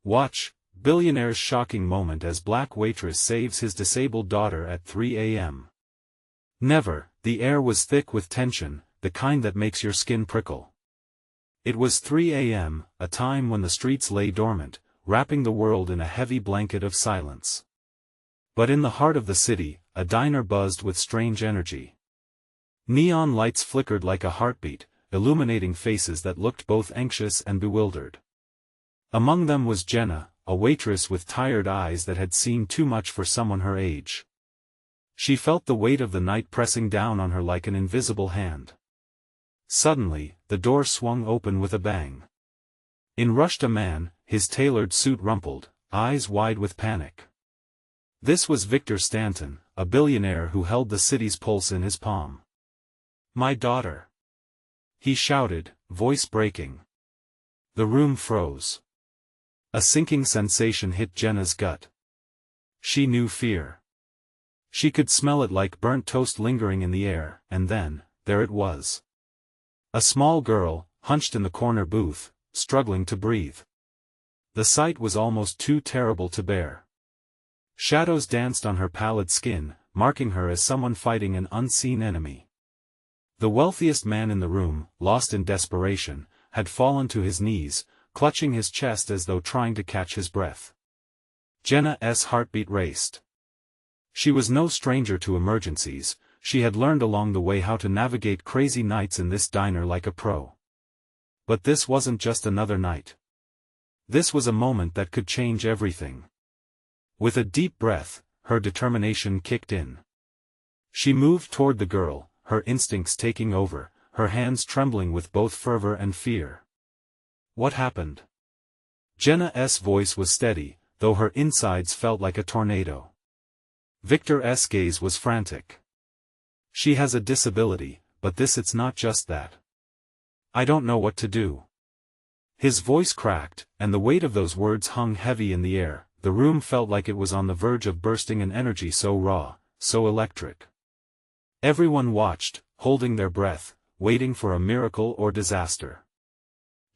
Watch, Billionaire's shocking moment as Black Waitress saves his disabled daughter at 3 a.m. Never, the air was thick with tension, the kind that makes your skin prickle. It was 3 a.m., a time when the streets lay dormant, wrapping the world in a heavy blanket of silence. But in the heart of the city, a diner buzzed with strange energy. Neon lights flickered like a heartbeat, illuminating faces that looked both anxious and bewildered. Among them was Jenna, a waitress with tired eyes that had seen too much for someone her age. She felt the weight of the night pressing down on her like an invisible hand. Suddenly, the door swung open with a bang. In rushed a man, his tailored suit rumpled, eyes wide with panic. This was Victor Stanton, a billionaire who held the city's pulse in his palm. "My daughter!" he shouted, voice breaking. The room froze. A sinking sensation hit Jenna's gut. She knew fear. She could smell it like burnt toast lingering in the air, and then, there it was. A small girl, hunched in the corner booth, struggling to breathe. The sight was almost too terrible to bear. Shadows danced on her pallid skin, marking her as someone fighting an unseen enemy. The wealthiest man in the room, lost in desperation, had fallen to his knees, clutching his chest as though trying to catch his breath. Jenna's heartbeat raced. She was no stranger to emergencies, she had learned along the way how to navigate crazy nights in this diner like a pro. But this wasn't just another night. This was a moment that could change everything. With a deep breath, her determination kicked in. She moved toward the girl, her instincts taking over, her hands trembling with both fervor and fear. "What happened?" Jenna's voice was steady, though her insides felt like a tornado. Victor's gaze was frantic. "She has a disability, but it's not just that. I don't know what to do." His voice cracked, and the weight of those words hung heavy in the air. The room felt like it was on the verge of bursting, an energy so raw, so electric. Everyone watched, holding their breath, waiting for a miracle or disaster.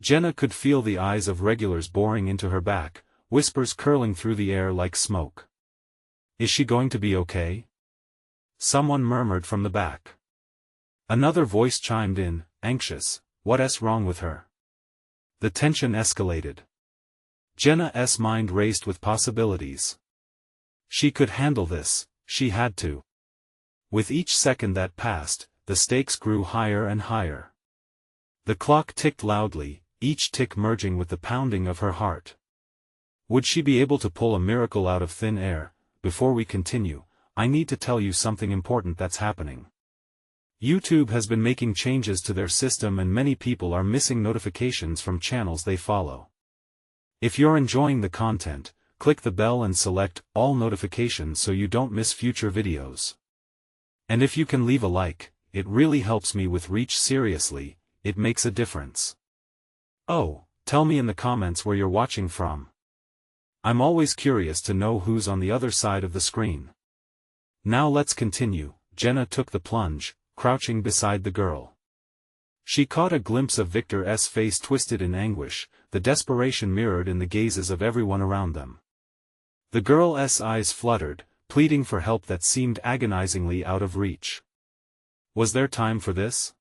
Jenna could feel the eyes of regulars boring into her back, whispers curling through the air like smoke. "Is she going to be okay?" Someone murmured from the back. Another voice chimed in, anxious, "What's wrong with her?" The tension escalated. Jenna's mind raced with possibilities. She could handle this, she had to. With each second that passed, the stakes grew higher and higher. The clock ticked loudly, each tick merging with the pounding of her heart. Would she be able to pull a miracle out of thin air? Before we continue, I need to tell you something important that's happening. YouTube has been making changes to their system and many people are missing notifications from channels they follow. If you're enjoying the content, click the bell and select all notifications so you don't miss future videos. And if you can leave a like, it really helps me with reach. Seriously, it makes a difference. Oh, tell me in the comments where you're watching from. I'm always curious to know who's on the other side of the screen. Now let's continue. Jenna took the plunge, crouching beside the girl. She caught a glimpse of Victor's face twisted in anguish, the desperation mirrored in the gazes of everyone around them. The girl's eyes fluttered, pleading for help that seemed agonizingly out of reach. Was there time for this?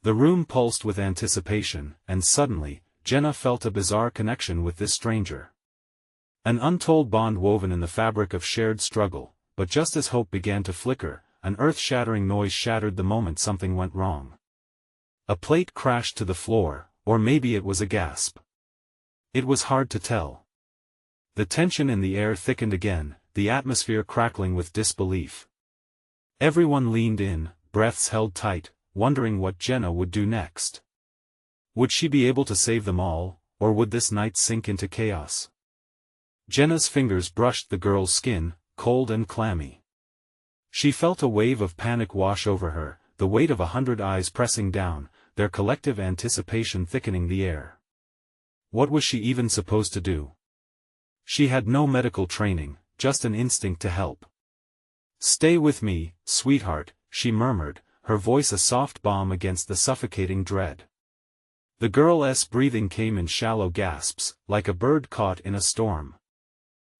The room pulsed with anticipation, and suddenly, Jenna felt a bizarre connection with this stranger. An untold bond woven in the fabric of shared struggle, but just as hope began to flicker, an earth-shattering noise shattered the moment something went wrong. A plate crashed to the floor, or maybe it was a gasp. It was hard to tell. The tension in the air thickened again, the atmosphere crackling with disbelief. Everyone leaned in, breaths held tight, wondering what Jenna would do next. Would she be able to save them all, or would this night sink into chaos? Jenna's fingers brushed the girl's skin, cold and clammy. She felt a wave of panic wash over her, the weight of 100 eyes pressing down, their collective anticipation thickening the air. What was she even supposed to do? She had no medical training, just an instinct to help. "Stay with me, sweetheart," she murmured, her voice a soft balm against the suffocating dread. The girl's breathing came in shallow gasps, like a bird caught in a storm.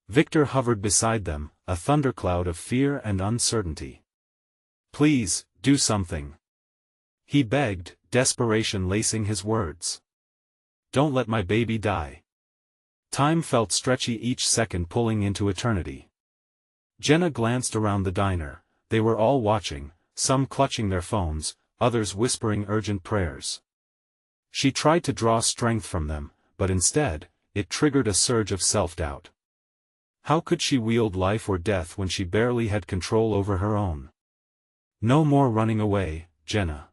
Victor hovered beside them, a thundercloud of fear and uncertainty. "Please, do something," he begged, desperation lacing his words. "Don't let my baby die." Time felt stretchy, each second pulling into eternity. Jenna glanced around the diner. They were all watching, some clutching their phones, others whispering urgent prayers. She tried to draw strength from them, but instead, it triggered a surge of self-doubt. How could she wield life or death when she barely had control over her own? "No more running away, Jenna.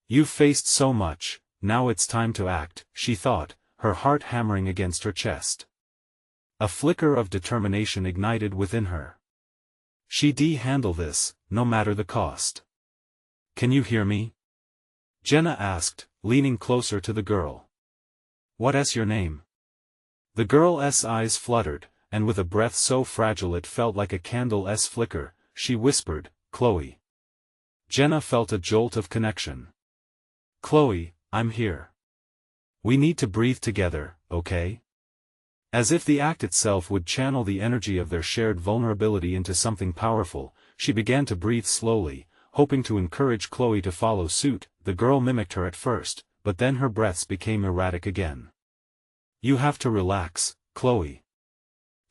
You've faced so much, now it's time to act," she thought, her heart hammering against her chest. A flicker of determination ignited within her. She'd handle this, no matter the cost. "Can you hear me?" Jenna asked, leaning closer to the girl. "What's your name?" The girl's eyes fluttered, and with a breath so fragile it felt like a candle's flicker, she whispered, "Chloe." Jenna felt a jolt of connection. "Chloe, I'm here. We need to breathe together, okay?" As if the act itself would channel the energy of their shared vulnerability into something powerful, she began to breathe slowly, hoping to encourage Chloe to follow suit. The girl mimicked her at first, but then her breaths became erratic again. "You have to relax, Chloe."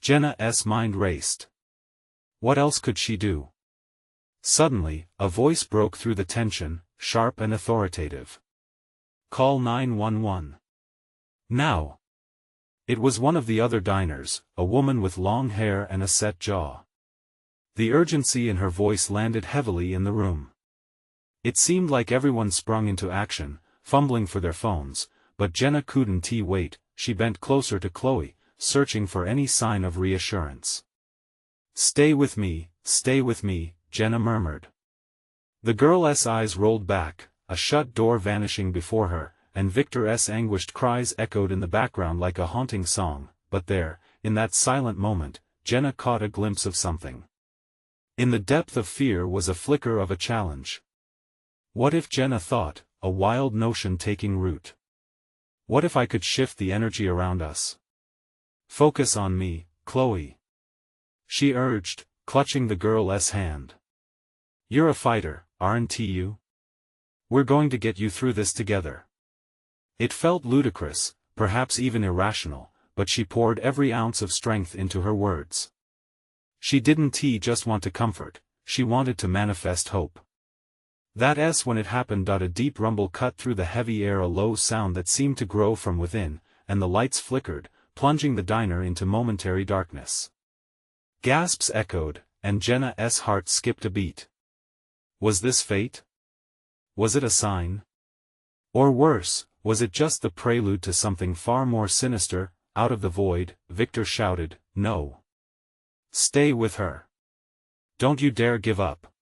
Jenna's mind raced. What else could she do? Suddenly, a voice broke through the tension, sharp and authoritative. "Call 911. Now." It was one of the other diners, a woman with long hair and a set jaw. The urgency in her voice landed heavily in the room. It seemed like everyone sprung into action, fumbling for their phones, but Jenna couldn't wait. She bent closer to Chloe, searching for any sign of reassurance. Stay with me," Jenna murmured. The girl's eyes rolled back, a shut door vanishing before her, and Victor's anguished cries echoed in the background like a haunting song. But there, in that silent moment, Jenna caught a glimpse of something. In the depth of fear was a flicker of a challenge. What if, Jenna thought, a wild notion taking root. What if I could shift the energy around us? "Focus on me, Chloe," she urged, clutching the girl's hand. "You're a fighter, aren't you? We're going to get you through this together." It felt ludicrous, perhaps even irrational, but she poured every ounce of strength into her words. She didn't just want to comfort, she wanted to manifest hope. That's when it happened. A deep rumble cut through the heavy air, a low sound that seemed to grow from within, and the lights flickered, plunging the diner into momentary darkness. Gasps echoed, and Jenna's heart skipped a beat. Was this fate? Was it a sign? Or worse, was it just the prelude to something far more sinister? Out of the void, Victor shouted, "No. Stay with her. Don't you dare give up."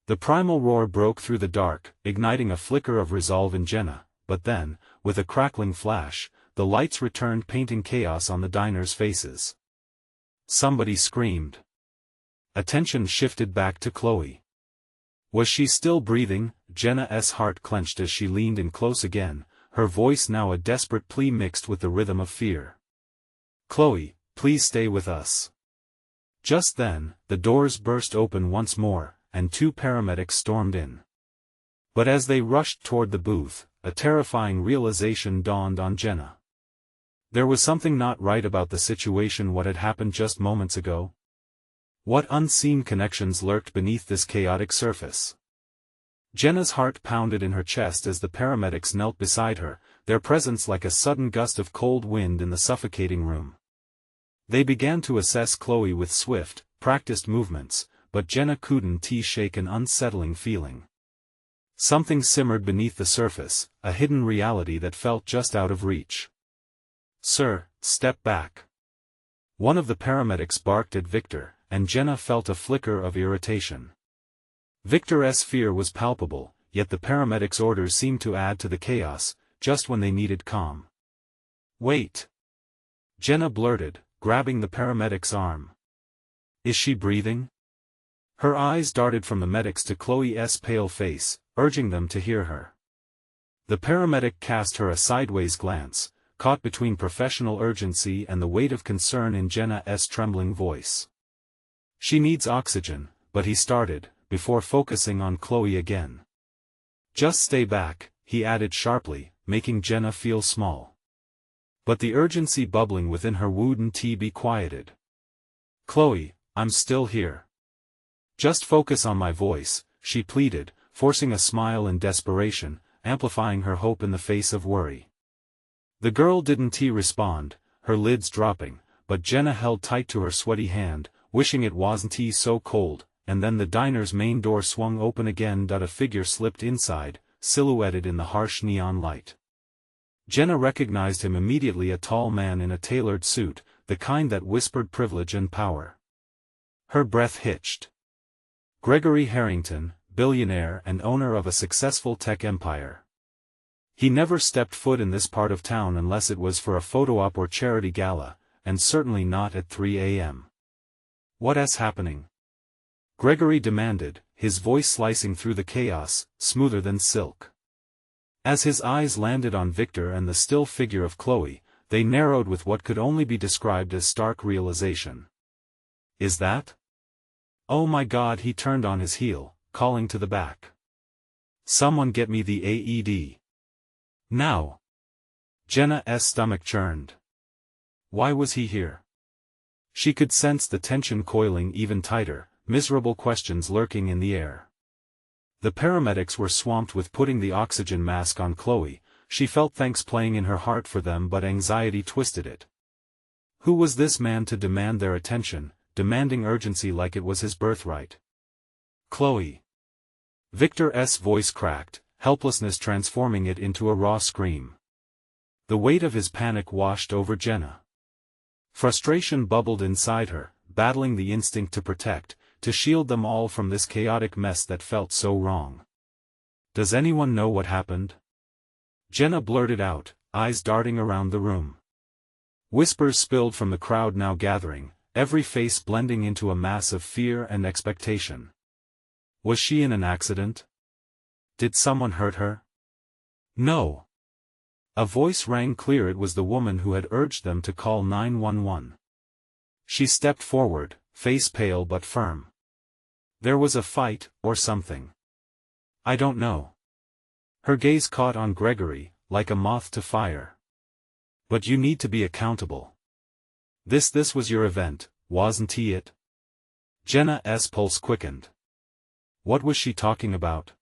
The primal roar broke through the dark, igniting a flicker of resolve in Jenna, but then, with a crackling flash, the lights returned, painting chaos on the diners' faces. Somebody screamed. Attention shifted back to Chloe. Was she still breathing? Jenna's heart clenched as she leaned in close again, her voice now a desperate plea mixed with the rhythm of fear. "Chloe, please stay with us." Just then, the doors burst open once more, and two paramedics stormed in. But as they rushed toward the booth, a terrifying realization dawned on Jenna. There was something not right about the situation. What had happened just moments ago? What unseen connections lurked beneath this chaotic surface? Jenna's heart pounded in her chest as the paramedics knelt beside her, their presence like a sudden gust of cold wind in the suffocating room. They began to assess Chloe with swift, practiced movements, but Jenna couldn't shake an unsettling feeling. Something simmered beneath the surface, a hidden reality that felt just out of reach. "Sir, step back." One of the paramedics barked at Victor, and Jenna felt a flicker of irritation. Victor's fear was palpable, yet the paramedics' orders seemed to add to the chaos, just when they needed calm. "Wait," Jenna blurted, grabbing the paramedic's arm. "Is she breathing?" Her eyes darted from the medics to Chloe's pale face, urging them to hear her. The paramedic cast her a sideways glance, caught between professional urgency and the weight of concern in Jenna's trembling voice. "She needs oxygen," but he started, before focusing on Chloe again. "Just stay back," he added sharply, making Jenna feel small. But the urgency bubbling within her wouldn't be quieted. "Chloe, I'm still here. Just focus on my voice," she pleaded, forcing a smile in desperation, amplifying her hope in the face of worry. The girl didn't respond, her lids dropping, but Jenna held tight to her sweaty hand, wishing it wasn't so cold, and then the diner's main door swung open again. A figure slipped inside, silhouetted in the harsh neon light. Jenna recognized him immediately, a tall man in a tailored suit, the kind that whispered privilege and power. Her breath hitched. Gregory Harrington, billionaire and owner of a successful tech empire. He never stepped foot in this part of town unless it was for a photo op or charity gala, and certainly not at 3 a.m. "What's happening?" Gregory demanded, his voice slicing through the chaos, smoother than silk. As his eyes landed on Victor and the still figure of Chloe, they narrowed with what could only be described as stark realization. "Is that? Oh my God!" He turned on his heel, calling to the back. "Someone get me the AED. Now!" Jenna's stomach churned. Why was he here? She could sense the tension coiling even tighter, miserable questions lurking in the air. The paramedics were swamped with putting the oxygen mask on Chloe. She felt thanks playing in her heart for them, but anxiety twisted it. Who was this man to demand their attention, demanding urgency like it was his birthright? "Chloe." Victor's voice cracked, helplessness transforming it into a raw scream. The weight of his panic washed over Jenna. Frustration bubbled inside her, battling the instinct to protect, to shield them all from this chaotic mess that felt so wrong. "Does anyone know what happened?" Jenna blurted out, eyes darting around the room. Whispers spilled from the crowd now gathering, every face blending into a mass of fear and expectation. Was she in an accident? Did someone hurt her? No. A voice rang clear. It was the woman who had urged them to call 911. She stepped forward, face pale but firm. "There was a fight, or something. I don't know." Her gaze caught on Gregory, like a moth to fire. "But you need to be accountable. This was your event, wasn't it?" Jenna's pulse quickened. What was she talking about?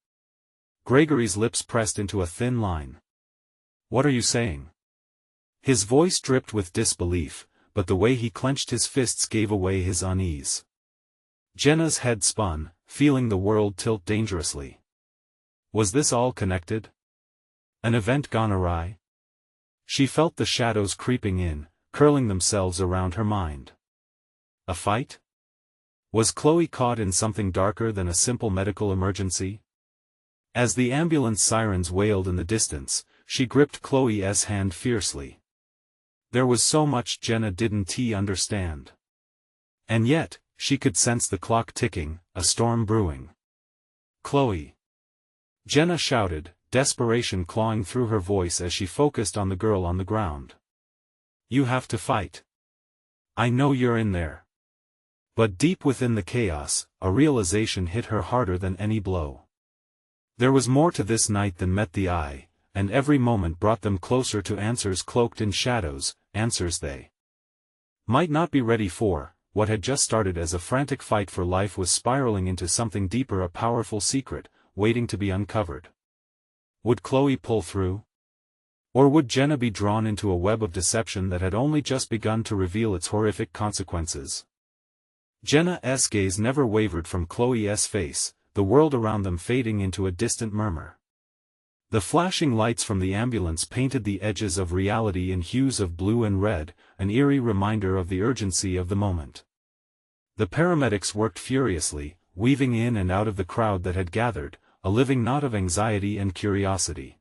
Gregory's lips pressed into a thin line. "What are you saying?" His voice dripped with disbelief, but the way he clenched his fists gave away his unease. Jenna's head spun, feeling the world tilt dangerously. Was this all connected? An event gone awry? She felt the shadows creeping in, curling themselves around her mind. A fight? Was Chloe caught in something darker than a simple medical emergency? As the ambulance sirens wailed in the distance, she gripped Chloe's hand fiercely. There was so much Jenna didn't understand. And yet, she could sense the clock ticking, a storm brewing. "Chloe!" Jenna shouted, desperation clawing through her voice as she focused on the girl on the ground. "You have to fight. I know you're in there." But deep within the chaos, a realization hit her harder than any blow. There was more to this night than met the eye, and every moment brought them closer to answers cloaked in shadows, answers they might not be ready for. What had just started as a frantic fight for life was spiraling into something deeper, a powerful secret, waiting to be uncovered. Would Chloe pull through? Or would Jenna be drawn into a web of deception that had only just begun to reveal its horrific consequences? Jenna's gaze never wavered from Chloe's face, the world around them fading into a distant murmur. The flashing lights from the ambulance painted the edges of reality in hues of blue and red, an eerie reminder of the urgency of the moment. The paramedics worked furiously, weaving in and out of the crowd that had gathered, a living knot of anxiety and curiosity.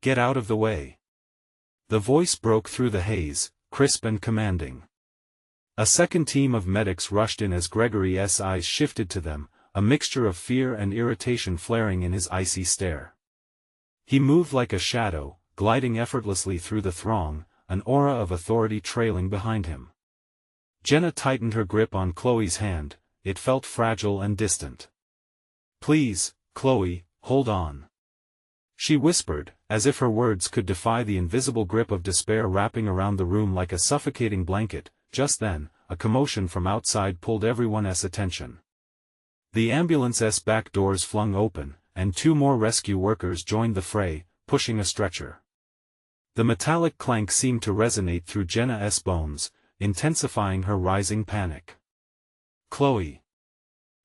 "Get out of the way." The voice broke through the haze, crisp and commanding. A second team of medics rushed in as Gregory's eyes shifted to them, a mixture of fear and irritation flaring in his icy stare. He moved like a shadow, gliding effortlessly through the throng, an aura of authority trailing behind him. Jenna tightened her grip on Chloe's hand, it felt fragile and distant. "Please, Chloe, hold on," she whispered, as if her words could defy the invisible grip of despair wrapping around the room like a suffocating blanket. Just then, a commotion from outside pulled everyone's attention. The ambulance's back doors flung open, and 2 more rescue workers joined the fray, pushing a stretcher. The metallic clank seemed to resonate through Jenna's bones, intensifying her rising panic. "Chloe."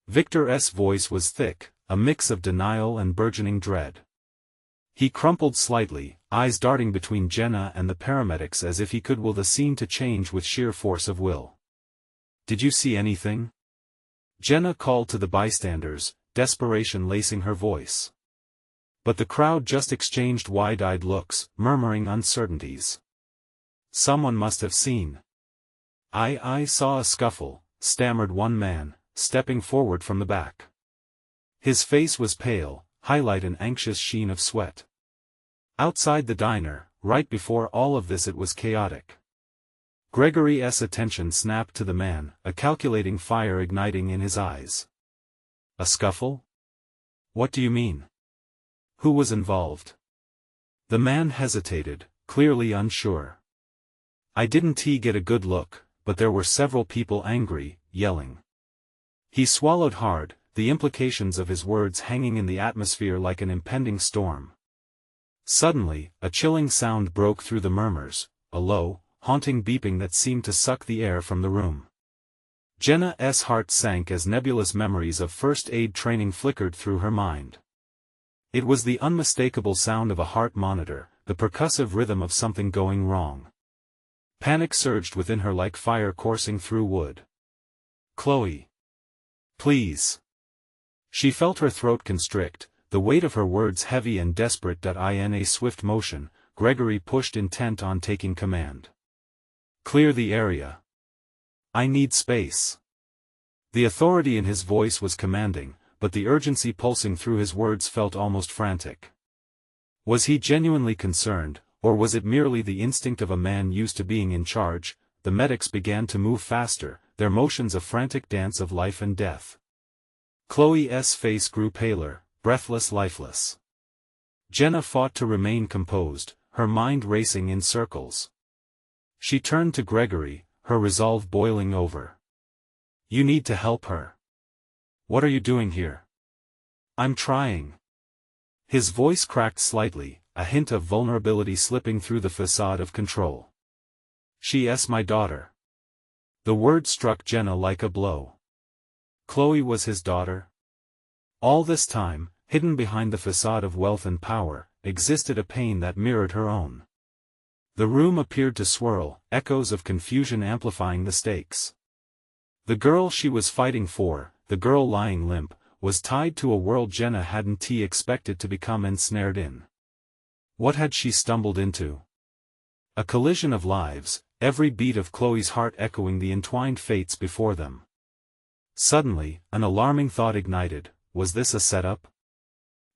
Victor's voice was thick, a mix of denial and burgeoning dread. He crumpled slightly, eyes darting between Jenna and the paramedics as if he could will the scene to change with sheer force of will. "Did you see anything?" Jenna called to the bystanders, desperation lacing her voice. But the crowd just exchanged wide-eyed looks, murmuring uncertainties. "Someone must have seen." I saw a scuffle," stammered one man, stepping forward from the back. His face was pale, highlight an anxious sheen of sweat. Outside the diner, right before all of this, it was chaotic. Gregory's attention snapped to the man, a calculating fire igniting in his eyes. "A scuffle? What do you mean? Who was involved?" The man hesitated, clearly unsure. "I didn't get a good look, but there were several people angry, yelling." He swallowed hard, the implications of his words hanging in the atmosphere like an impending storm. Suddenly, a chilling sound broke through the murmurs, a low, haunting beeping that seemed to suck the air from the room. Jenna's heart sank as nebulous memories of first aid training flickered through her mind. It was the unmistakable sound of a heart monitor, the percussive rhythm of something going wrong. Panic surged within her like fire coursing through wood. "Chloe. Please." She felt her throat constrict, the weight of her words heavy and desperate. In a swift motion, Gregory pushed, intent on taking command. "Clear the area. I need space." The authority in his voice was commanding, but the urgency pulsing through his words felt almost frantic. Was he genuinely concerned, or was it merely the instinct of a man used to being in charge? The medics began to move faster, their motions a frantic dance of life and death. Chloe's face grew paler, breathless, lifeless. Jenna fought to remain composed, her mind racing in circles. She turned to Gregory, her resolve boiling over. "You need to help her." "What are you doing here?" "I'm trying." His voice cracked slightly, a hint of vulnerability slipping through the facade of control. "She's my daughter." The word struck Jenna like a blow. Chloe was his daughter? All this time, hidden behind the facade of wealth and power, existed a pain that mirrored her own. The room appeared to swirl, echoes of confusion amplifying the stakes. The girl she was fighting for, the girl lying limp, was tied to a world Jenna hadn't expected to become ensnared in. What had she stumbled into? A collision of lives, every beat of Chloe's heart echoing the entwined fates before them. Suddenly, an alarming thought ignited. Was this a setup?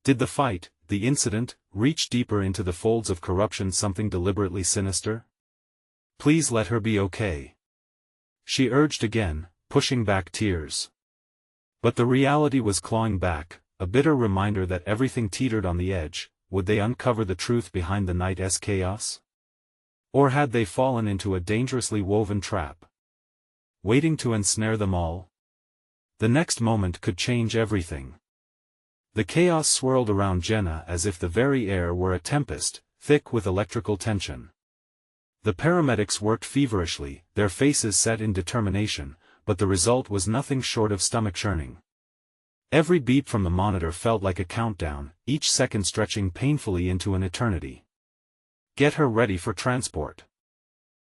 Did the fight, the incident, reach deeper into the folds of corruption, something deliberately sinister? "Please let her be okay," she urged again, pushing back tears. But the reality was clawing back, a bitter reminder that everything teetered on the edge. Would they uncover the truth behind the night's chaos? Or had they fallen into a dangerously woven trap, waiting to ensnare them all? The next moment could change everything. The chaos swirled around Jenna as if the very air were a tempest, thick with electrical tension. The paramedics worked feverishly, their faces set in determination, but the result was nothing short of stomach-churning. Every beep from the monitor felt like a countdown, each second stretching painfully into an eternity. "Get her ready for transport,"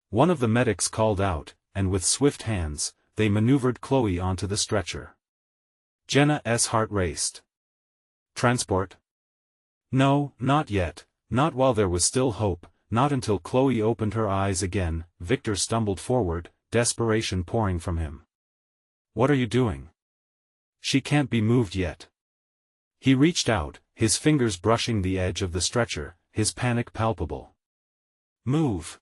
one of the medics called out, and with swift hands, they maneuvered Chloe onto the stretcher. Jenna's heart raced. Transport? No, not yet, not while there was still hope, not until Chloe opened her eyes again. Victor stumbled forward, desperation pouring from him. "What are you doing? She can't be moved yet." He reached out, his fingers brushing the edge of the stretcher, his panic palpable. "Move!"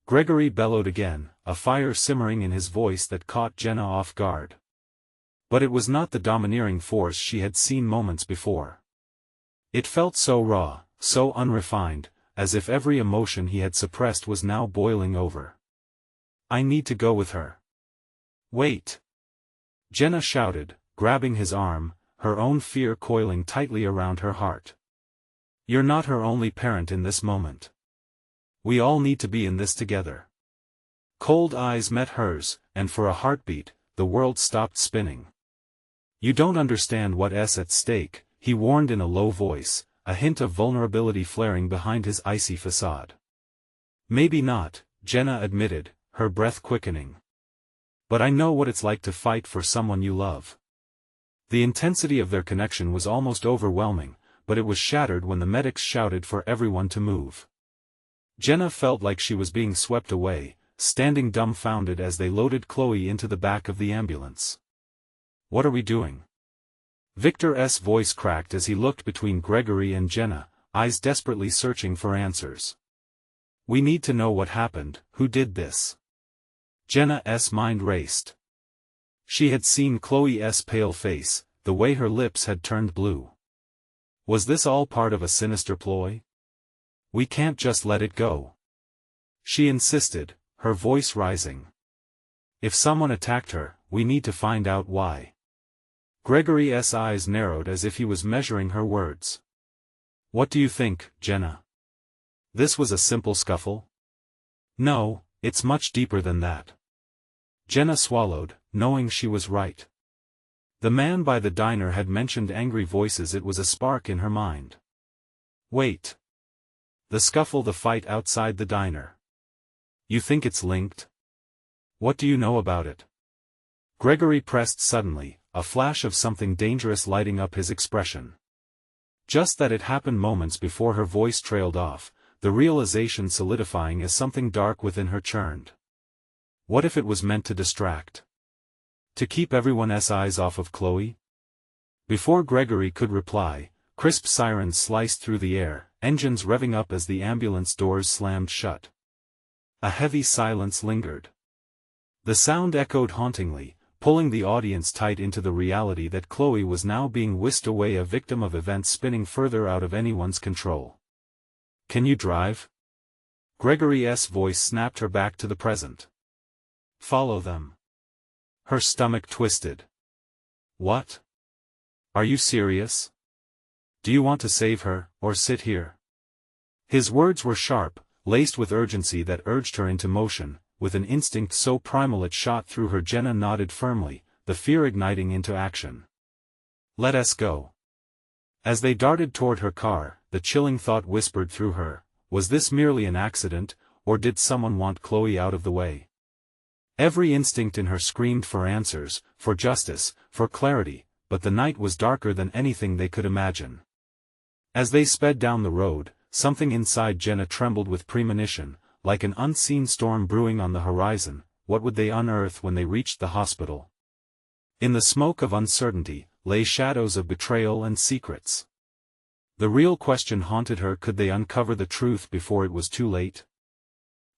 Gregory bellowed again, a fire simmering in his voice that caught Jenna off guard. But it was not the domineering force she had seen moments before. It felt so raw, so unrefined, as if every emotion he had suppressed was now boiling over. "I need to go with her." "Wait!" Jenna shouted, grabbing his arm, her own fear coiling tightly around her heart. "You're not her only parent in this moment. We all need to be in this together." Cold eyes met hers, and for a heartbeat, the world stopped spinning. "You don't understand what's at stake," he warned in a low voice, a hint of vulnerability flaring behind his icy facade. "Maybe not," Jenna admitted, her breath quickening. "But I know what it's like to fight for someone you love." The intensity of their connection was almost overwhelming, but it was shattered when the medics shouted for everyone to move. Jenna felt like she was being swept away, standing dumbfounded as they loaded Chloe into the back of the ambulance. "What are we doing?" Victor's voice cracked as he looked between Gregory and Jenna, eyes desperately searching for answers. "We need to know what happened, who did this." Jenna's mind raced. She had seen Chloe's pale face, the way her lips had turned blue. Was this all part of a sinister ploy? "We can't just let it go," she insisted, her voice rising. "If someone attacked her, we need to find out why." Gregory's eyes narrowed as if he was measuring her words. "What do you think, Jenna? This was a simple scuffle?" "No, it's much deeper than that." Jenna swallowed, knowing she was right. The man by the diner had mentioned angry voices. It was a spark in her mind. "Wait. The scuffle, the fight outside the diner. You think it's linked? What do you know about it?" Gregory pressed suddenly, a flash of something dangerous lighting up his expression. Just that it happened moments before her voice trailed off, the realization solidifying as something dark within her churned. What if it was meant to distract? To keep everyone's eyes off of Chloe? Before Gregory could reply, crisp sirens sliced through the air, engines revving up as the ambulance doors slammed shut. A heavy silence lingered. The sound echoed hauntingly, pulling the audience tight into the reality that Chloe was now being whisked away, a victim of events spinning further out of anyone's control. "Can you drive?" Gregory's voice snapped her back to the present. "Follow them." Her stomach twisted. "What? Are you serious? Do you want to save her, or sit here?" His words were sharp, laced with urgency that urged her into motion. With an instinct so primal it shot through her, Jenna nodded firmly, the fear igniting into action. "Let us go." As they darted toward her car, the chilling thought whispered through her, was this merely an accident, or did someone want Chloe out of the way? Every instinct in her screamed for answers, for justice, for clarity, but the night was darker than anything they could imagine. As they sped down the road, something inside Jenna trembled with premonition, like an unseen storm brewing on the horizon. What would they unearth when they reached the hospital? In the smoke of uncertainty, lay shadows of betrayal and secrets. The real question haunted her: could they uncover the truth before it was too late?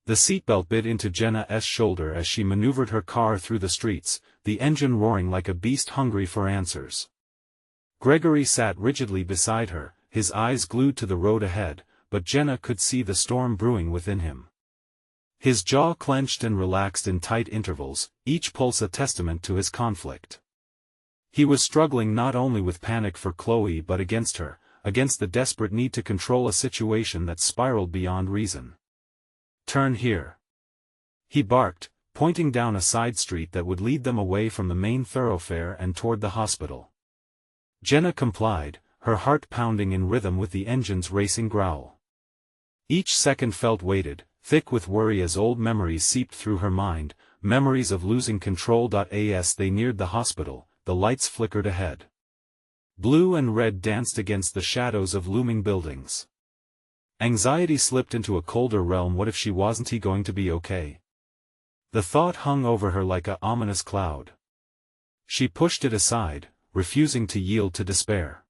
The seatbelt bit into Jenna's shoulder as she maneuvered her car through the streets, the engine roaring like a beast hungry for answers. Gregory sat rigidly beside her, his eyes glued to the road ahead, but Jenna could see the storm brewing within him. His jaw clenched and relaxed in tight intervals, each pulse a testament to his conflict. He was struggling not only with panic for Chloe but against her, against the desperate need to control a situation that spiraled beyond reason. "Turn here," he barked, pointing down a side street that would lead them away from the main thoroughfare and toward the hospital. Jenna complied, her heart pounding in rhythm with the engine's racing growl. Each second felt weighted, thick with worry as old memories seeped through her mind, memories of losing control. As they neared the hospital, the lights flickered ahead. Blue and red danced against the shadows of looming buildings. Anxiety slipped into a colder realm. What if she wasn't going to be okay? The thought hung over her like an ominous cloud. She pushed it aside, refusing to yield to despair.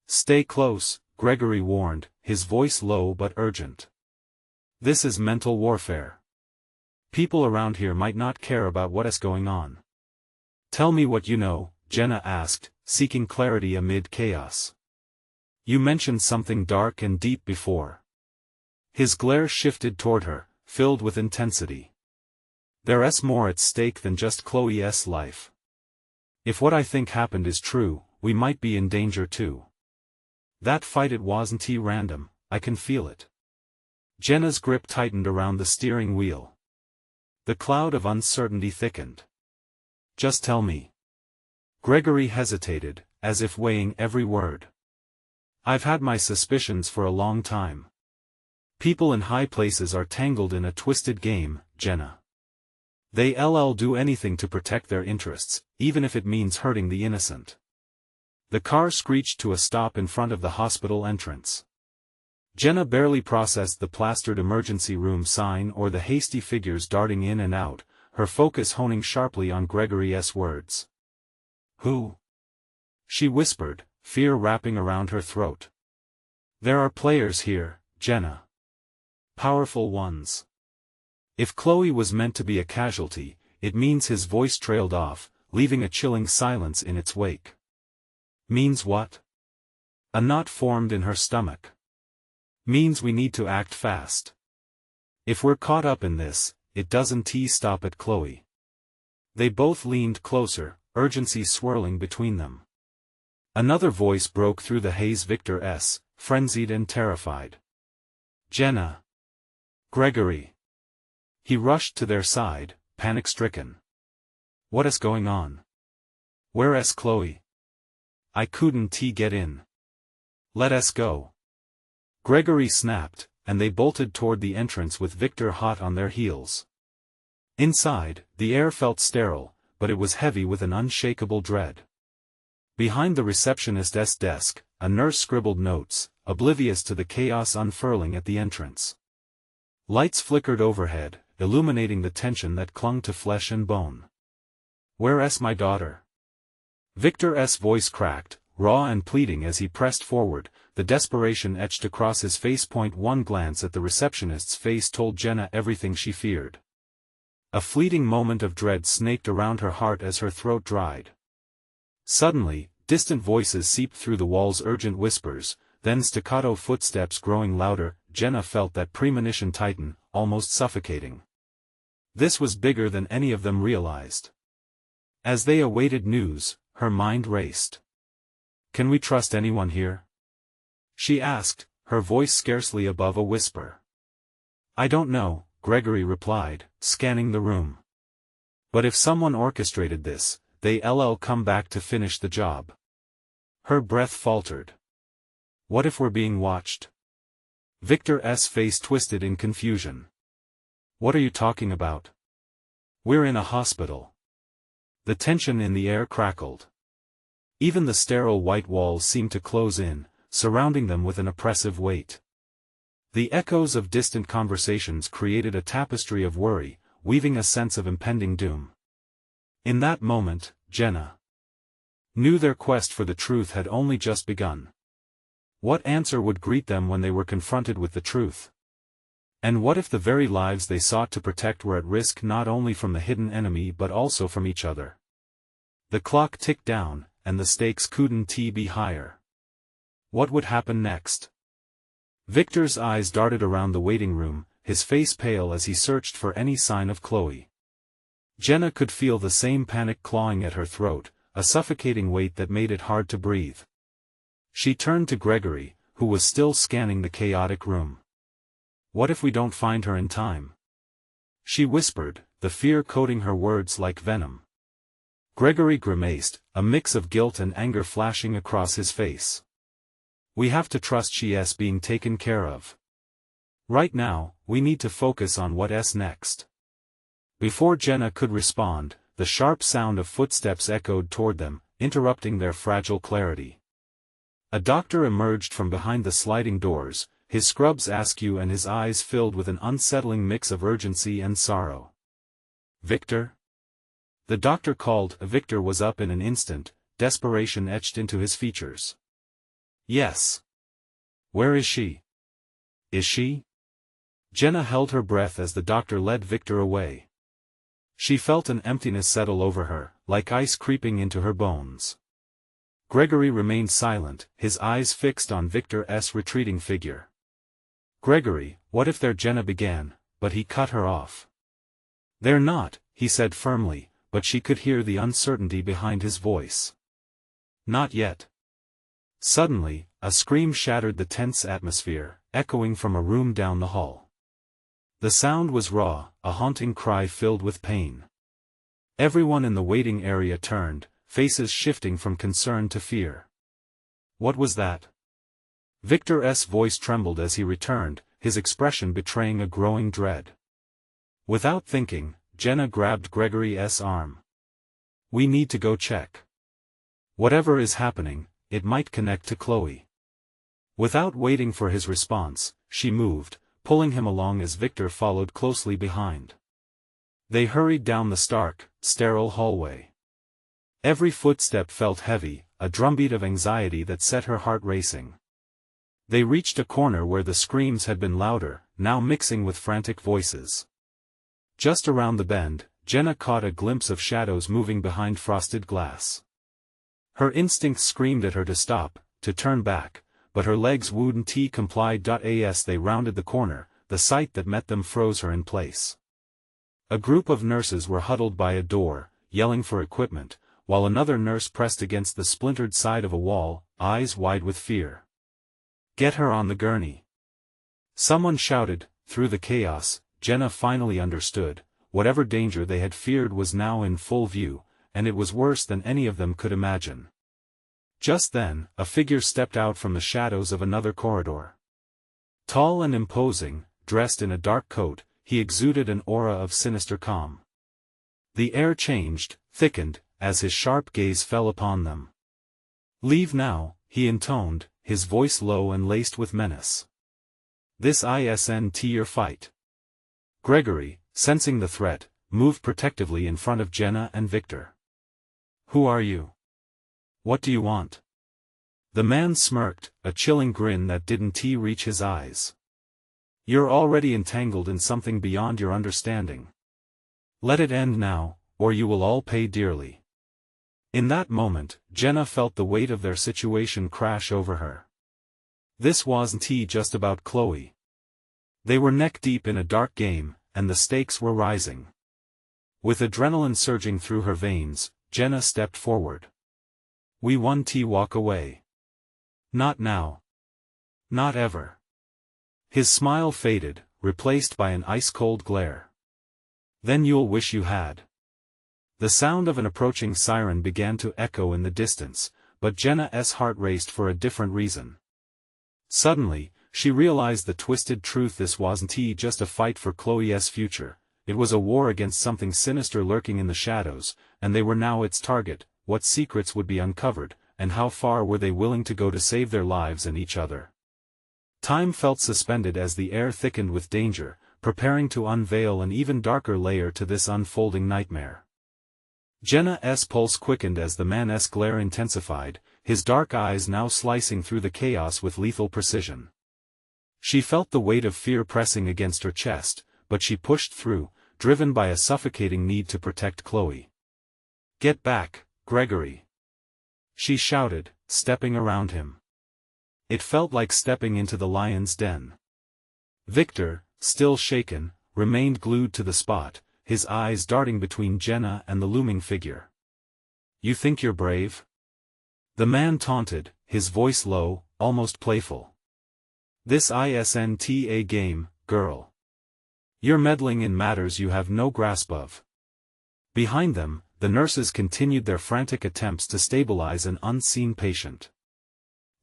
Stay close, Gregory warned, his voice low but urgent. This is mental warfare. People around here might not care about what's going on. Tell me what you know, Jenna asked, seeking clarity amid chaos. You mentioned something dark and deep before. His glare shifted toward her, filled with intensity. There's more at stake than just Chloe's life. If what I think happened is true, we might be in danger too. That fight, it wasn't random, I can feel it. Jenna's grip tightened around the steering wheel. The cloud of uncertainty thickened. Just tell me. Gregory hesitated, as if weighing every word. I've had my suspicions for a long time. People in high places are tangled in a twisted game, Jenna. They'll do anything to protect their interests, even if it means hurting the innocent. The car screeched to a stop in front of the hospital entrance. Jenna barely processed the plastered emergency room sign or the hasty figures darting in and out, her focus honing sharply on Gregory's words. Who? She whispered, fear wrapping around her throat. There are players here, Jenna. Powerful ones. If Chloe was meant to be a casualty, it means his voice trailed off, leaving a chilling silence in its wake. Means what? A knot formed in her stomach. Means we need to act fast. If we're caught up in this, it doesn't stop at Chloe. They both leaned closer, urgency swirling between them. Another voice broke through the haze, Victor's, frenzied and terrified. Jenna. Gregory. He rushed to their side, panic-stricken. What's going on? Where's Chloe? I couldn't get in. Let us go. Gregory snapped, and they bolted toward the entrance with Victor hot on their heels. Inside, the air felt sterile, but it was heavy with an unshakable dread. Behind the receptionist's desk, a nurse scribbled notes, oblivious to the chaos unfurling at the entrance. Lights flickered overhead, illuminating the tension that clung to flesh and bone. Where's my daughter? Victor's voice cracked, raw and pleading as he pressed forward, the desperation etched across his face. One glance at the receptionist's face told Jenna everything she feared. A fleeting moment of dread snaked around her heart as her throat dried. Suddenly, distant voices seeped through the wall's urgent whispers, then staccato footsteps growing louder. Jenna felt that premonition tighten, almost suffocating. This was bigger than any of them realized. As they awaited news, her mind raced. Can we trust anyone here? She asked, her voice scarcely above a whisper. I don't know, Gregory replied, scanning the room. But if someone orchestrated this, they'll come back to finish the job. Her breath faltered. What if we're being watched? Victor's face twisted in confusion. What are you talking about? We're in a hospital. The tension in the air crackled. Even the sterile white walls seemed to close in, surrounding them with an oppressive weight. The echoes of distant conversations created a tapestry of worry, weaving a sense of impending doom. In that moment, Jenna knew their quest for the truth had only just begun. What answer would greet them when they were confronted with the truth? And what if the very lives they sought to protect were at risk not only from the hidden enemy but also from each other? The clock ticked down, and the stakes couldn't be higher. What would happen next? Victor's eyes darted around the waiting room, his face pale as he searched for any sign of Chloe. Jenna could feel the same panic clawing at her throat, a suffocating weight that made it hard to breathe. She turned to Gregory, who was still scanning the chaotic room. What if we don't find her in time? She whispered, the fear coating her words like venom. Gregory grimaced, a mix of guilt and anger flashing across his face. We have to trust she's being taken care of. Right now, we need to focus on what's next. Before Jenna could respond, the sharp sound of footsteps echoed toward them, interrupting their fragile clarity. A doctor emerged from behind the sliding doors, his scrubs askew and his eyes filled with an unsettling mix of urgency and sorrow. Victor? The doctor called. Victor was up in an instant, desperation etched into his features. Yes. Where is she? Is she? Jenna held her breath as the doctor led Victor away. She felt an emptiness settle over her, like ice creeping into her bones. Gregory remained silent, his eyes fixed on Victor's retreating figure. "Gregory, what if they're?" Jenna began, but he cut her off. "They're not," he said firmly, but she could hear the uncertainty behind his voice. "Not yet." Suddenly, a scream shattered the tense atmosphere, echoing from a room down the hall. The sound was raw, a haunting cry filled with pain. Everyone in the waiting area turned, faces shifting from concern to fear. "What was that?" Victor's voice trembled as he returned, his expression betraying a growing dread. Without thinking, Jenna grabbed Gregory's arm. "We need to go check. Whatever is happening, it might connect to Chloe." Without waiting for his response, she moved, pulling him along as Victor followed closely behind. They hurried down the stark, sterile hallway. Every footstep felt heavy, a drumbeat of anxiety that set her heart racing. They reached a corner where the screams had been louder, now mixing with frantic voices. Just around the bend, Jenna caught a glimpse of shadows moving behind frosted glass. Her instincts screamed at her to stop, to turn back, but her legs wouldn't comply. As they rounded the corner, the sight that met them froze her in place. A group of nurses were huddled by a door, yelling for equipment, while another nurse pressed against the splintered side of a wall, eyes wide with fear. "Get her on the gurney!" Someone shouted. Through the chaos, Jenna finally understood, whatever danger they had feared was now in full view, and it was worse than any of them could imagine. Just then, a figure stepped out from the shadows of another corridor. Tall and imposing, dressed in a dark coat, he exuded an aura of sinister calm. The air changed, thickened, as his sharp gaze fell upon them. "Leave now," he intoned, his voice low and laced with menace. "This isn't your fight." Gregory, sensing the threat, moved protectively in front of Jenna and Victor. "Who are you? What do you want?" The man smirked, a chilling grin that didn't reach his eyes. "You're already entangled in something beyond your understanding. Let it end now, or you will all pay dearly." In that moment, Jenna felt the weight of their situation crash over her. This wasn't just about Chloe. They were neck-deep in a dark game, and the stakes were rising. With adrenaline surging through her veins, Jenna stepped forward. "We won't walk away. Not now. Not ever." His smile faded, replaced by an ice-cold glare. "Then you'll wish you had." The sound of an approaching siren began to echo in the distance, but Jenna's heart raced for a different reason. Suddenly, she realized the twisted truth: this wasn't just a fight for Chloe's future, it was a war against something sinister lurking in the shadows, and they were now its target. What secrets would be uncovered, and how far were they willing to go to save their lives and each other? Time felt suspended as the air thickened with danger, preparing to unveil an even darker layer to this unfolding nightmare. Jenna's pulse quickened as the man's glare intensified, his dark eyes now slicing through the chaos with lethal precision. She felt the weight of fear pressing against her chest, but she pushed through, driven by a suffocating need to protect Chloe. "Get back, Gregory!" she shouted, stepping around him. It felt like stepping into the lion's den. Victor, still shaken, remained glued to the spot, his eyes darting between Jenna and the looming figure. "You think you're brave?" the man taunted, his voice low, almost playful. "This isn't a game, girl. You're meddling in matters you have no grasp of." Behind them, the nurses continued their frantic attempts to stabilize an unseen patient.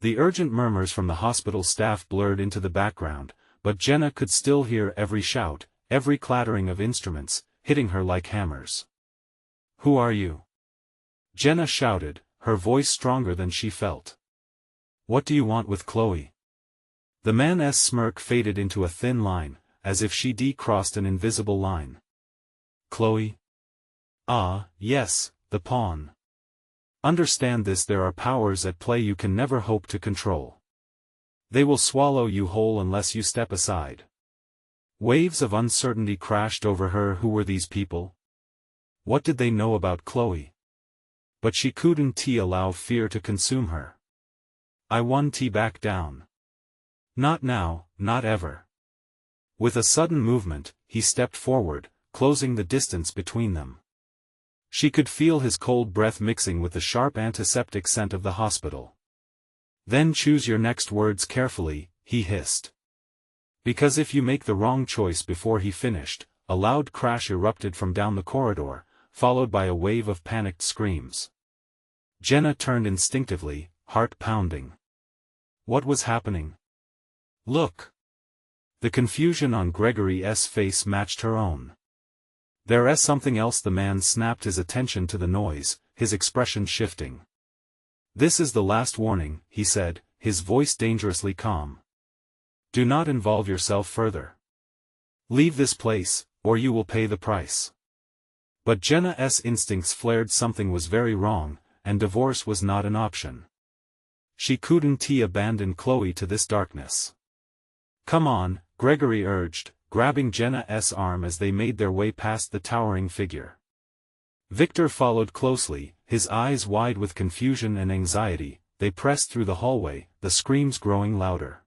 The urgent murmurs from the hospital staff blurred into the background, but Jenna could still hear every shout, every clattering of instruments, hitting her like hammers. "Who are you?" Jenna shouted, her voice stronger than she felt. "What do you want with Chloe?" The man's smirk faded into a thin line, as if she'd crossed an invisible line. "Chloe? Ah, yes, the pawn. Understand this: there are powers at play you can never hope to control. They will swallow you whole unless you step aside. Waves of uncertainty crashed over her. Who were these people? What did they know about Chloe? But she couldn't allow fear to consume her. I won't back down. Not now, not ever. With a sudden movement, he stepped forward, closing the distance between them. She could feel his cold breath mixing with the sharp antiseptic scent of the hospital. Then choose your next words carefully, he hissed. Because if you make the wrong choice. Before he finished, a loud crash erupted from down the corridor, followed by a wave of panicked screams. Jenna turned instinctively, heart pounding. What was happening? Look! The confusion on Gregory's face matched her own. There's something else. The man snapped his attention to the noise, his expression shifting. This is the last warning, he said, his voice dangerously calm. Do not involve yourself further. Leave this place, or you will pay the price. But Jenna's instincts flared. Something was very wrong, and divorce was not an option. She couldn't abandon Chloe to this darkness. Come on, Gregory urged, grabbing Jenna's arm as they made their way past the towering figure. Victor followed closely, his eyes wide with confusion and anxiety. They pressed through the hallway, the screams growing louder.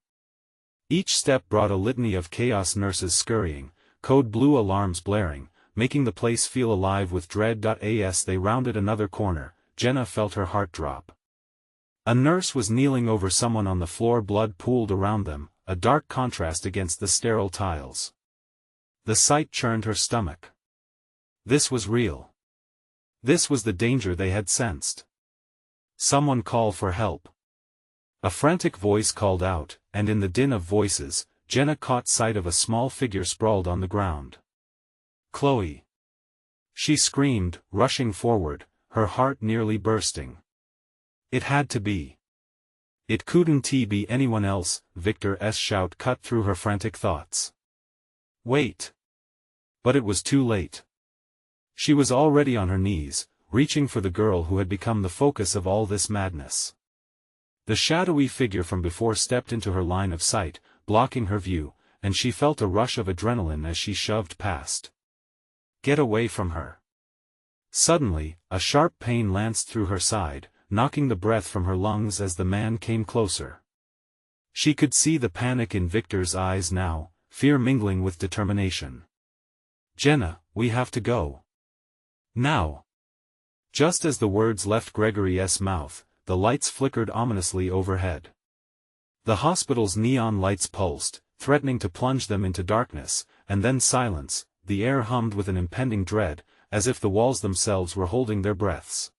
Each step brought a litany of chaos, nurses scurrying, code blue alarms blaring, making the place feel alive with dread. As they rounded another corner, Jenna felt her heart drop. A nurse was kneeling over someone on the floor. Blood pooled around them, a dark contrast against the sterile tiles. The sight churned her stomach. This was real. This was the danger they had sensed. Someone call for help. A frantic voice called out, and in the din of voices, Jenna caught sight of a small figure sprawled on the ground. Chloe! She screamed, rushing forward, her heart nearly bursting. It had to be. It couldn't be anyone else. Victor's shout cut through her frantic thoughts. Wait! But it was too late. She was already on her knees, reaching for the girl who had become the focus of all this madness. The shadowy figure from before stepped into her line of sight, blocking her view, and she felt a rush of adrenaline as she shoved past. Get away from her! Suddenly, a sharp pain lanced through her side, knocking the breath from her lungs as the man came closer. She could see the panic in Victor's eyes now, fear mingling with determination. Jenna, we have to go. Now! Just as the words left Gregory's mouth, the lights flickered ominously overhead. The hospital's neon lights pulsed, threatening to plunge them into darkness, and then silence. The air hummed with an impending dread, as if the walls themselves were holding their breaths.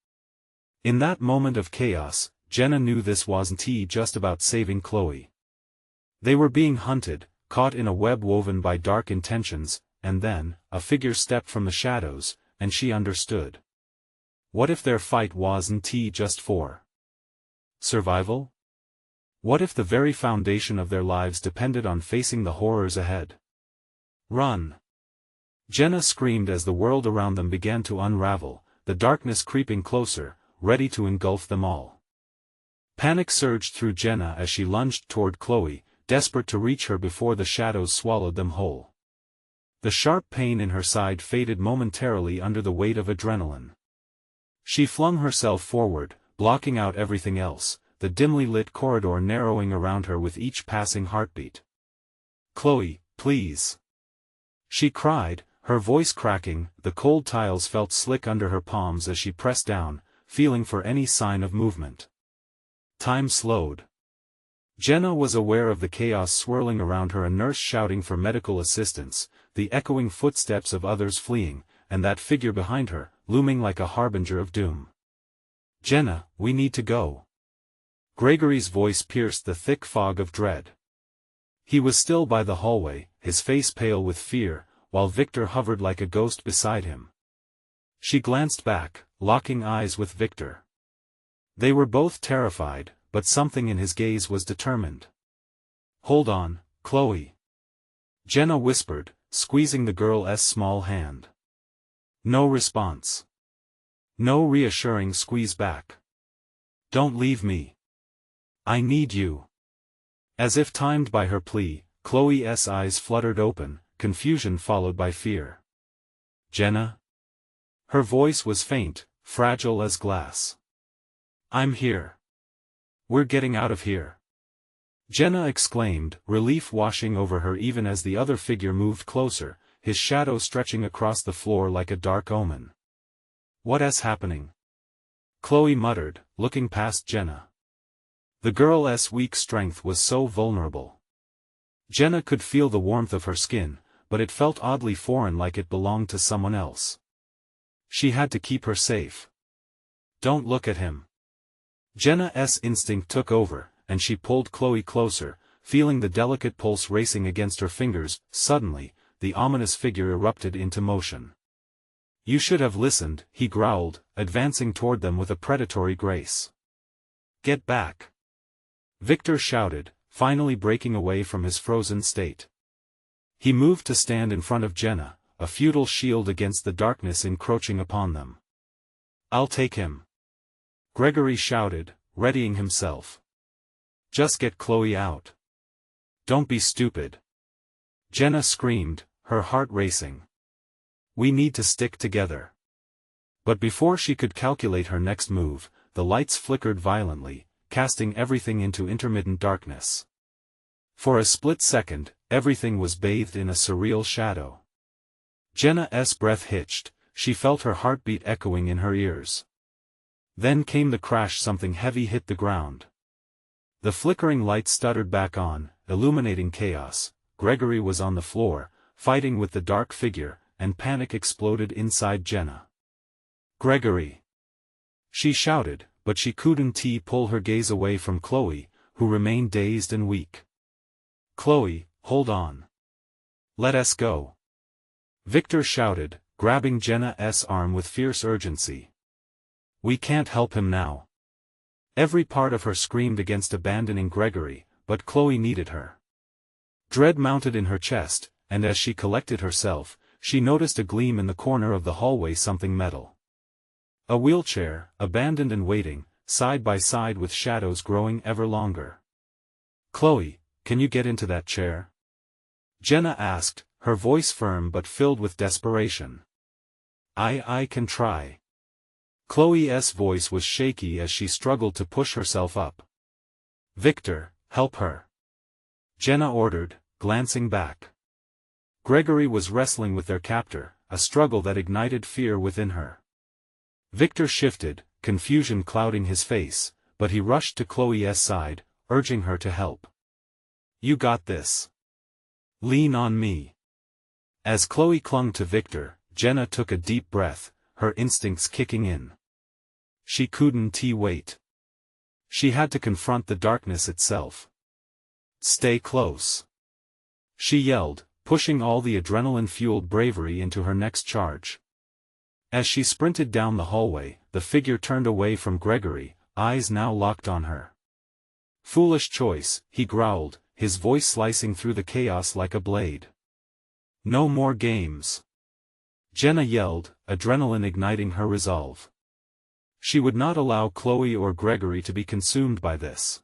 In that moment of chaos, Jenna knew this wasn't just about saving Chloe. They were being hunted, caught in a web woven by dark intentions, and then, a figure stepped from the shadows, and she understood. What if their fight wasn't just for survival? What if the very foundation of their lives depended on facing the horrors ahead? Run! Jenna screamed as the world around them began to unravel, the darkness creeping closer, ready to engulf them all. Panic surged through Jenna as she lunged toward Chloe, desperate to reach her before the shadows swallowed them whole. The sharp pain in her side faded momentarily under the weight of adrenaline. She flung herself forward, blocking out everything else, the dimly lit corridor narrowing around her with each passing heartbeat. Chloe, please! She cried, her voice cracking. The cold tiles felt slick under her palms as she pressed down, feeling for any sign of movement. Time slowed. Jenna was aware of the chaos swirling around her, a nurse shouting for medical assistance, the echoing footsteps of others fleeing, and that figure behind her, looming like a harbinger of doom. Jenna, we need to go. Gregory's voice pierced the thick fog of dread. He was still by the hallway, his face pale with fear, while Victor hovered like a ghost beside him. She glanced back, locking eyes with Victor. They were both terrified, but something in his gaze was determined. Hold on, Chloe. Jenna whispered, squeezing the girl's small hand. No response. No reassuring squeeze back. Don't leave me. I need you. As if timed by her plea, Chloe's eyes fluttered open, confusion followed by fear. "Jenna?" Her voice was faint, fragile as glass. "I'm here. We're getting out of here," Jenna exclaimed, relief washing over her even as the other figure moved closer, his shadow stretching across the floor like a dark omen. "What's happening?" Chloe muttered, looking past Jenna. The girl's weak strength was so vulnerable. Jenna could feel the warmth of her skin, but it felt oddly foreign, like it belonged to someone else. She had to keep her safe. "Don't look at him." Jenna's instinct took over, and she pulled Chloe closer, feeling the delicate pulse racing against her fingers. Suddenly, the ominous figure erupted into motion. "You should have listened," he growled, advancing toward them with a predatory grace. "Get back!" Victor shouted, finally breaking away from his frozen state. He moved to stand in front of Jenna, a futile shield against the darkness encroaching upon them. "I'll take him," Gregory shouted, readying himself. "Just get Chloe out." "Don't be stupid," Jenna screamed, her heart racing. "We need to stick together." But before she could calculate her next move, the lights flickered violently, casting everything into intermittent darkness. For a split second, everything was bathed in a surreal shadow. Jenna's breath hitched, she felt her heartbeat echoing in her ears. Then came the crash. Something heavy hit the ground. The flickering light stuttered back on, illuminating chaos. Gregory was on the floor, fighting with the dark figure, and panic exploded inside Jenna. "Gregory!" she shouted, but she couldn't pull her gaze away from Chloe, who remained dazed and weak. "Chloe, hold on. Let us go," Victor shouted, grabbing Jenna's arm with fierce urgency. "We can't help him now." Every part of her screamed against abandoning Gregory, but Chloe needed her. Dread mounted in her chest, and as she collected herself, she noticed a gleam in the corner of the hallway, something metal. A wheelchair, abandoned and waiting, side by side with shadows growing ever longer. "Chloe, can you get into that chair?" Jenna asked, her voice firm but filled with desperation. I can try." Chloe's voice was shaky as she struggled to push herself up. "Victor, help her," Jenna ordered, glancing back. Gregory was wrestling with their captor, a struggle that ignited fear within her. Victor shifted, confusion clouding his face, but he rushed to Chloe's side, urging her to help. "You got this. Lean on me." As Chloe clung to Victor, Jenna took a deep breath, her instincts kicking in. She couldn't wait. She had to confront the darkness itself. "Stay close," she yelled, pushing all the adrenaline-fueled bravery into her next charge. As she sprinted down the hallway, the figure turned away from Gregory, eyes now locked on her. "Foolish choice," he growled, his voice slicing through the chaos like a blade. "No more games," Jenna yelled, adrenaline igniting her resolve. She would not allow Chloe or Gregory to be consumed by this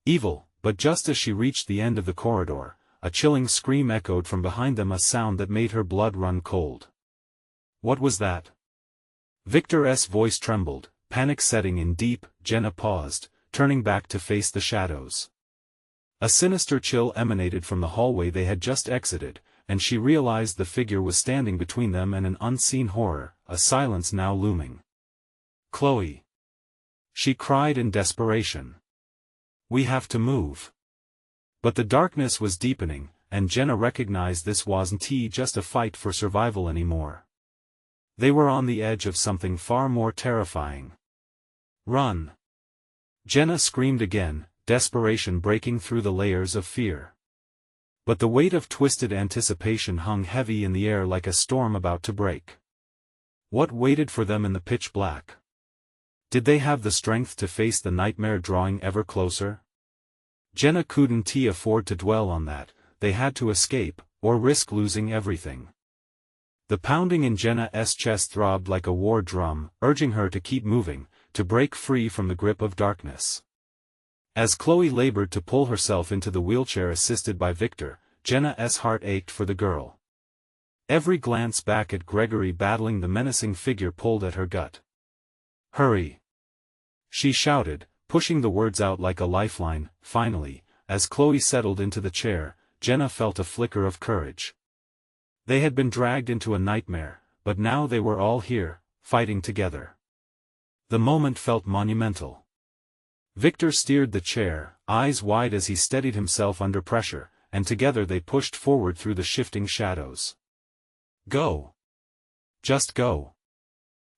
evil, but just as she reached the end of the corridor, a chilling scream echoed from behind them, a sound that made her blood run cold. "What was that?" Victor's voice trembled, panic setting in deep. Jenna paused, turning back to face the shadows. A sinister chill emanated from the hallway they had just exited, and she realized the figure was standing between them and an unseen horror, a silence now looming. "Chloe!" she cried in desperation. "We have to move." But the darkness was deepening, and Jenna recognized this wasn't just a fight for survival anymore. They were on the edge of something far more terrifying. "Run!" Jenna screamed again, desperation breaking through the layers of fear. But the weight of twisted anticipation hung heavy in the air like a storm about to break. What waited for them in the pitch black? Did they have the strength to face the nightmare drawing ever closer? Jenna couldn't afford to dwell on that. They had to escape, or risk losing everything. The pounding in Jenna's chest throbbed like a war drum, urging her to keep moving, to break free from the grip of darkness. As Chloe labored to pull herself into the wheelchair assisted by Victor, Jenna's heart ached for the girl. Every glance back at Gregory battling the menacing figure pulled at her gut. "Hurry!" she shouted, pushing the words out like a lifeline. Finally, as Chloe settled into the chair, Jenna felt a flicker of courage. They had been dragged into a nightmare, but now they were all here, fighting together. The moment felt monumental. Victor steered the chair, eyes wide as he steadied himself under pressure, and together they pushed forward through the shifting shadows. "Go! Just go!"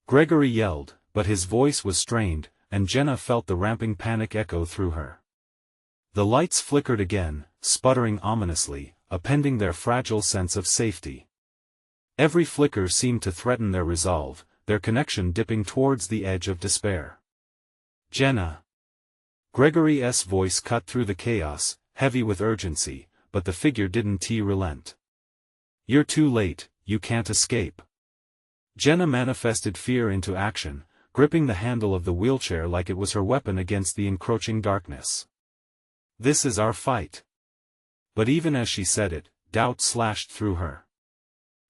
Gregory yelled, but his voice was strained, and Jenna felt the ramping panic echo through her. The lights flickered again, sputtering ominously, appending their fragile sense of safety. Every flicker seemed to threaten their resolve, their connection dipping towards the edge of despair. "Jenna!" Gregory's voice cut through the chaos, heavy with urgency, but the figure didn't relent. "You're too late, you can't escape." Jenna manifested fear into action, gripping the handle of the wheelchair like it was her weapon against the encroaching darkness. "This is our fight." But even as she said it, doubt slashed through her.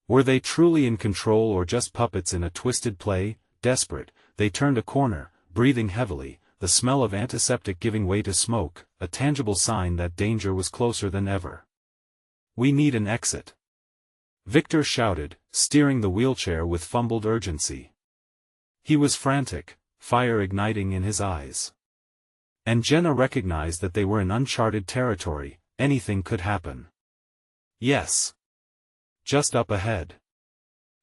Were they truly in control or just puppets in a twisted play? Desperate, they turned a corner, breathing heavily, the smell of antiseptic giving way to smoke, a tangible sign that danger was closer than ever. "We need an exit," Victor shouted, steering the wheelchair with fumbled urgency. He was frantic, fire igniting in his eyes. And Jenna recognized that they were in uncharted territory, anything could happen. "Yes. Just up ahead."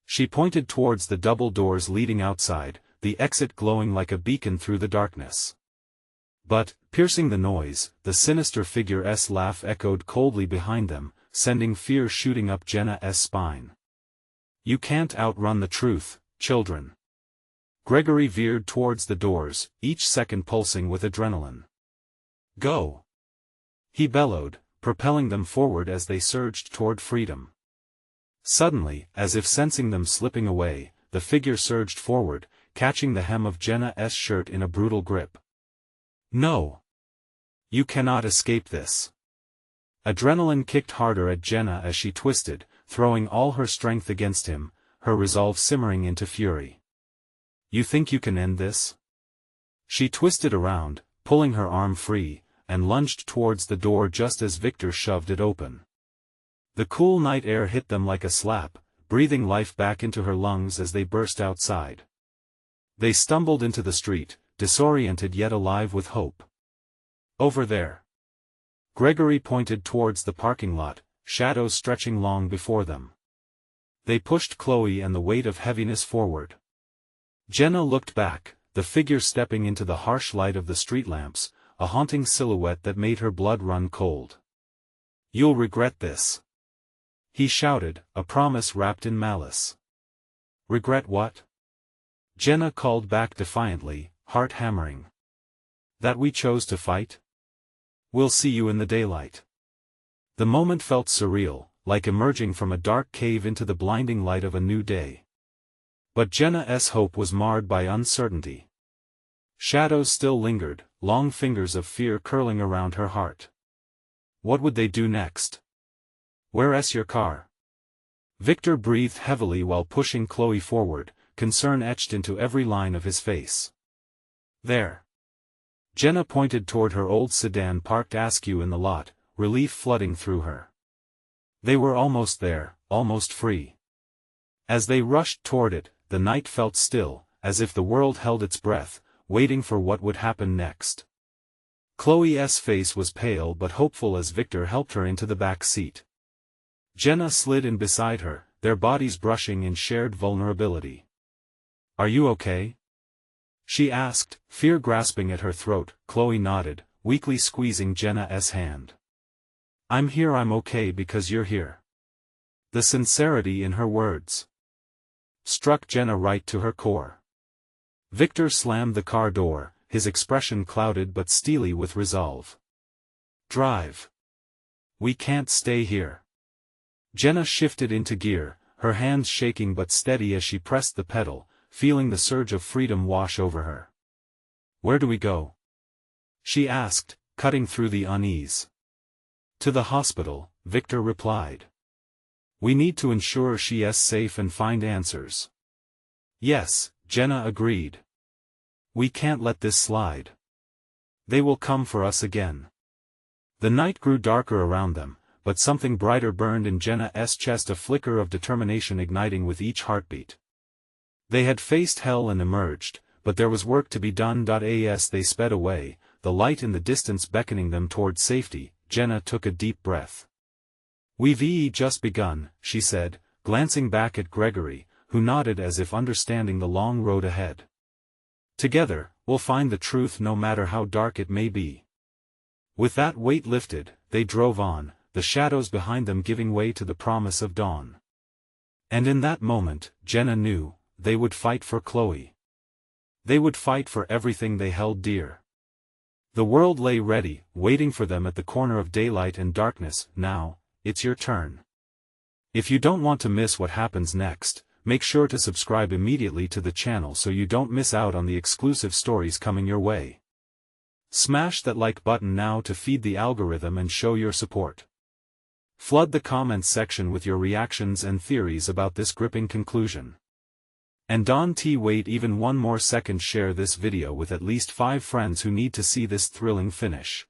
She pointed towards the double doors leading outside, the exit glowing like a beacon through the darkness. But, piercing the noise, the sinister figure's laugh echoed coldly behind them, sending fear shooting up Jenna's spine. "You can't outrun the truth, children." Gregory veered towards the doors, each second pulsing with adrenaline. "Go!" he bellowed, propelling them forward as they surged toward freedom. Suddenly, as if sensing them slipping away, the figure surged forward, catching the hem of Jenna's shirt in a brutal grip. "No! You cannot escape this." Adrenaline kicked harder at Jenna as she twisted, throwing all her strength against him, her resolve simmering into fury. "You think you can end this?" She twisted around, pulling her arm free, and lunged towards the door just as Victor shoved it open. The cool night air hit them like a slap, breathing life back into her lungs as they burst outside. They stumbled into the street, disoriented yet alive with hope. "Over there." Gregory pointed towards the parking lot, shadows stretching long before them. They pushed Chloe and the weight of heaviness forward. Jenna looked back, the figure stepping into the harsh light of the street lamps, a haunting silhouette that made her blood run cold. "You'll regret this," he shouted, a promise wrapped in malice. "Regret what?" Jenna called back defiantly, heart hammering. "That we chose to fight? We'll see you in the daylight." The moment felt surreal, like emerging from a dark cave into the blinding light of a new day. But Jenna's hope was marred by uncertainty. Shadows still lingered, long fingers of fear curling around her heart. What would they do next? "Where's your car?" Victor breathed heavily while pushing Chloe forward, concern etched into every line of his face. "There." Jenna pointed toward her old sedan parked askew in the lot, relief flooding through her. They were almost there, almost free. As they rushed toward it, the night felt still, as if the world held its breath, waiting for what would happen next. Chloe's face was pale but hopeful as Victor helped her into the back seat. Jenna slid in beside her, their bodies brushing in shared vulnerability. "Are you okay?" she asked, fear grasping at her throat. Chloe nodded, weakly squeezing Jenna's hand. "I'm here. I'm okay because you're here." The sincerity in her words struck Jenna right to her core. Victor slammed the car door, his expression clouded but steely with resolve. "Drive. We can't stay here." Jenna shifted into gear, her hands shaking but steady as she pressed the pedal, feeling the surge of freedom wash over her. "Where do we go?" she asked, cutting through the unease. To the hospital, Victor replied. We need to ensure she is safe and find answers. Yes, Jenna agreed. We can't let this slide. They will come for us again. The night grew darker around them, but something brighter burned in Jenna's chest, a flicker of determination igniting with each heartbeat. They had faced hell and emerged, but there was work to be done. As they sped away, the light in the distance beckoning them toward safety, Jenna took a deep breath. We've just begun, she said, glancing back at Gregory, who nodded as if understanding the long road ahead. Together, we'll find the truth no matter how dark it may be. With that weight lifted, they drove on, the shadows behind them giving way to the promise of dawn. And in that moment, Jenna knew, they would fight for Chloe. They would fight for everything they held dear. The world lay ready, waiting for them at the corner of daylight and darkness. Now, it's your turn. If you don't want to miss what happens next, make sure to subscribe immediately to the channel so you don't miss out on the exclusive stories coming your way. Smash that like button now to feed the algorithm and show your support. Flood the comments section with your reactions and theories about this gripping conclusion. And don't wait even one more second, share this video with at least 5 friends who need to see this thrilling finish.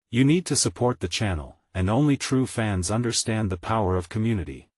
You need to support the channel, and only true fans understand the power of community.